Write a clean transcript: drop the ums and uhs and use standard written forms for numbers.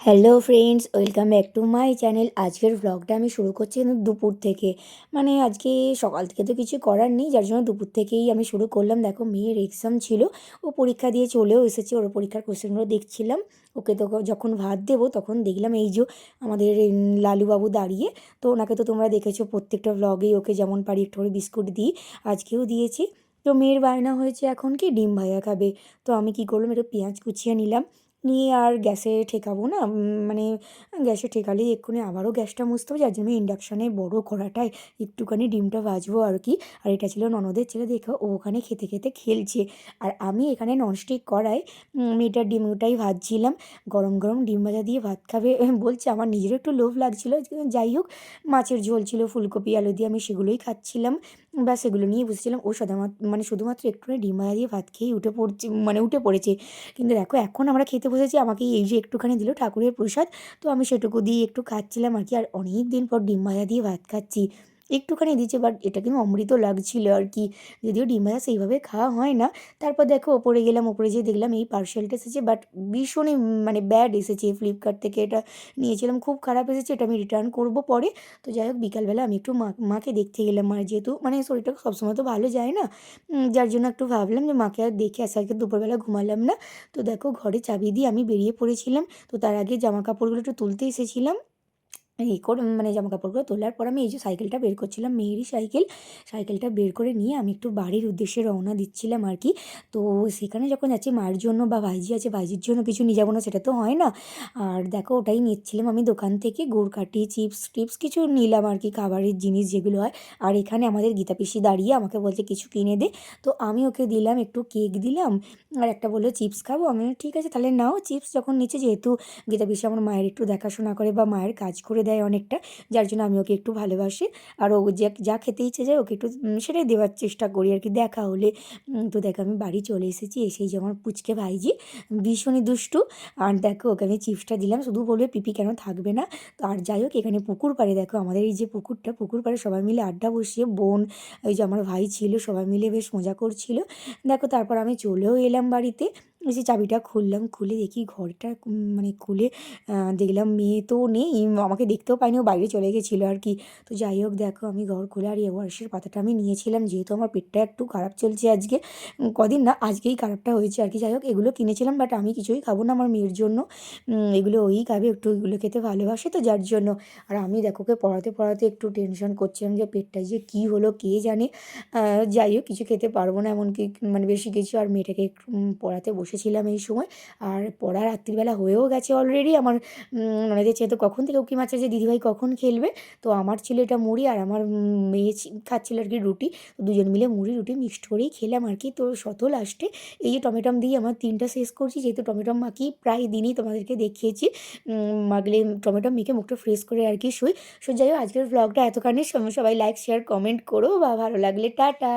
Hello friends, welcome back to my channel. আজকের ভ্লগটা আমি শুরু করছি দুপুর থেকে। মানে আজকে সকাল থেকে তো কিছু করার নেই, যার জন্য দুপুর থেকেই আমি শুরু করলাম। দেখো, মেয়ের এক্সাম ছিল, ও পরীক্ষা দিয়ে চলেও এসেছে। ওর পরীক্ষার কোশ্চেনগুলো দেখছিলাম। ওকে তো যখন ভাত দেবো তখন দেখলাম এই যে আমাদের লালুবাবু দাঁড়িয়ে। তো ওনাকে তো তোমরা দেখেছো প্রত্যেকটা ভ্লগেই, ওকে যেমন পারি একটু করে বিস্কুট দিই, আজকেও দিয়েছি। তো মেয়ের বায়না হয়েছে এখন কি ডিম ভাজা খাবে। তো আমি কি করলাম, একটু পেঁয়াজ কুচিয়ে নিলাম, নিয়ে আর গ্যাসে ঠেকাবো না, মানে গ্যাসে ঠেকালেই এক্ষুনি আবারও গ্যাসটা মুছতে হবে, যার জন্য ইন্ডাকশানে বড় কড়াটায় একটুখানি ডিমটা ভাজবো আর কি। আর এটা ছিল ননদের ছেলে, দেখো ও ওখানে খেতে খেতে খেলছে, আর আমি এখানে ননস্টিক কড়াই মেয়েটার ডিমটাই ভাজছিলাম। গরম গরম ডিম ভাজা দিয়ে ভাত খাবে বলছে, আমার নিজেরও একটু লোভ লাগছিলো। যাই হোক, মাছের ঝোল ছিল ফুলকপি আলু দিয়ে, আমি সেগুলোই খাচ্ছিলাম। বা সেগুলো নিয়ে বসেছিলাম। ও শুধুমাত্র একটুখানি ডিম ভাজা দিয়ে ভাত খেয়েই উঠে পড়েছে। কিন্তু দেখো, এখন আমরা খেতে বসেছি, আমাকে এই যে একটুখানি দিল ঠাকুরের প্রসাদ, তো আমি সেটুকু দিয়ে একটু খাচ্ছিলাম আর কি। আর অনেক দিন পর ডিম ভাজা দিয়ে ভাত খাচ্ছি, একটুখানি দিয়েছে, বাট এটা কিন্তু অমৃত লাগছিল আর কি। যদিও ডিম ভাজা সেইভাবে খাওয়া হয় না। তারপর দেখো ওপরে গেলাম, ওপরে যেয়ে দেখলাম এই পার্সেলটা এসেছে, বাট ভীষণই মানে ব্যাড এসেছে। ফ্লিপকার্ট থেকে এটা নিয়েছিলাম, খুব খারাপ এসেছে, এটা আমি রিটার্ন করব পরে। তো যাই হোক, বিকালবেলা আমি একটু মাকে দেখতে গেলাম। মার যেহেতু মানে শরীরটা সবসময় তো ভালো যায় না, যার জন্য একটু ভাবলাম যে মাকে আর দেখে আসি। আজকে দুপুরবেলা ঘুমালাম না। তো দেখো, ঘরে চাবি দিয়ে আমি বেরিয়ে পড়েছিলাম। তো তার আগে জামা কাপড়গুলো একটু তুলতে এসেছিলাম। এই করে মানে জামাকাপড়গুলো তোলার পর আমি এই যে সাইকেলটা বের করছিলাম, মেয়েরই সাইকেল। সাইকেলটা বের করে নিয়ে আমি একটু বাড়ির উদ্দেশ্যে রওনা দিচ্ছিলাম আর কি। তো সেখানে যখন যাচ্ছি, মার জন্য বা ভাইজি আছে, ভাইজির জন্য কিছু নিয়ে যাবো না সেটা তো হয় না। আর দেখো, ওটাই নিচ্ছিলাম আমি দোকান থেকে, গুড়কাঠি চিপস টিপস কিছু নিলাম আর কি, খাবারের জিনিস যেগুলো হয়। আর এখানে আমাদের গীতা পিসি দাঁড়িয়ে আমাকে বলছে কিছু কিনে দে। তো আমি ওকে দিলাম, একটু কেক দিলাম, আর একটা বললো চিপস খাবো। আমি বললাম, ঠিক আছে তাহলে নাও। চিপস যখন নিচ্ছে, যেহেতু গীতা পিসি আমার মায়ের একটু দেখাশোনা করে বা মায়ের কাজ করে দেয় অনেকটা, যার জন্য আমি ওকে একটু ভালোবাসি। আর ও যে যা খেতে ইচ্ছে যায় ওকে একটু সেটাই দেওয়ার চেষ্টা করি আর কি, দেখা হলে। তো দেখো, আমি বাড়ি চলে এসেছি। এসেই যে আমার পুচকে ভাইজি, ভীষণই দুষ্টু। আর দেখো, ওকে আমি চিপসটা দিলাম, শুধু বলবে পিপি কেন থাকবে না। তো আর যাই হোক, এখানে পুকুর পাড়ে দেখো, আমাদের এই যে পুকুরটা, পুকুর পাড়ে সবাই মিলে আড্ডা বসিয়ে, বোন, ওই যে আমার ভাই ছিল, সবাই মিলে বেশ মজা করছিল। দেখো, তারপর আমি চলেও এলাম বাড়িতে। এসে চাবিটা খুললাম, খুলে দেখি ঘরটা মানে খুলে দেখলাম মেয়ে তো নেই, আমাকে দেখতেও পাইনি, ও বাইরে চলে গেছিলো আর কি। তো যাই হোক, দেখো আমি ঘর খুলে, আর ওয়ার্সের পাতাটা আমি নিয়েছিলাম, যেহেতু আমার পেটটা একটু খারাপ চলছে আজকে, কদিন না, আজকেই খারাপটা হয়েছে আর কি। যাই হোক, এগুলো কিনেছিলাম, বাট আমি কিছুই খাবো না, আমার মেয়ের জন্য। এগুলো ওই খাবে, একটু এগুলো খেতে ভালোবাসে, তো যার জন্য। আর আমি দেখো, ওকে পড়াতে পড়াতে একটু টেনশন করছিলাম যে পেটটা যে কী হলো কে জানে। যাই হোক, কিছু খেতে পারবো না এমনকি, মানে বেশি কিছু। আর মেয়েটাকে একটু পড়াতে বসেছিলাম এই সময়। আর পড়া রাত্রিবেলা হয়েও গেছে অলরেডি। আমার ননদের ছেলে তো কখন থেকে উঁকি মারছে যে দিদিভাই কখন খেলবে। তো আমার ছিল এটা মুড়ি, আর আমার মেয়ে খাচ্ছিল আর কি রুটি। তো দুজন মিলে মুড়ি রুটি মিক্সড করেই খেলাম আর কি। তো শত লাস্টে এই যে টমেটম দিয়ে আমার 3টা শেষ করছি, যেহেতু টমেটম মাখি প্রায় দিনই, তোমাদেরকে দেখিয়েছি। মাগলে টমেটো মেখে মুখটা ফ্রেশ করে আর কি শুই। সো যাই হোক, আজকের ব্লগটা এতখানি। সবাই লাইক শেয়ার কমেন্ট করো, বা ভালো লাগলে টাটা।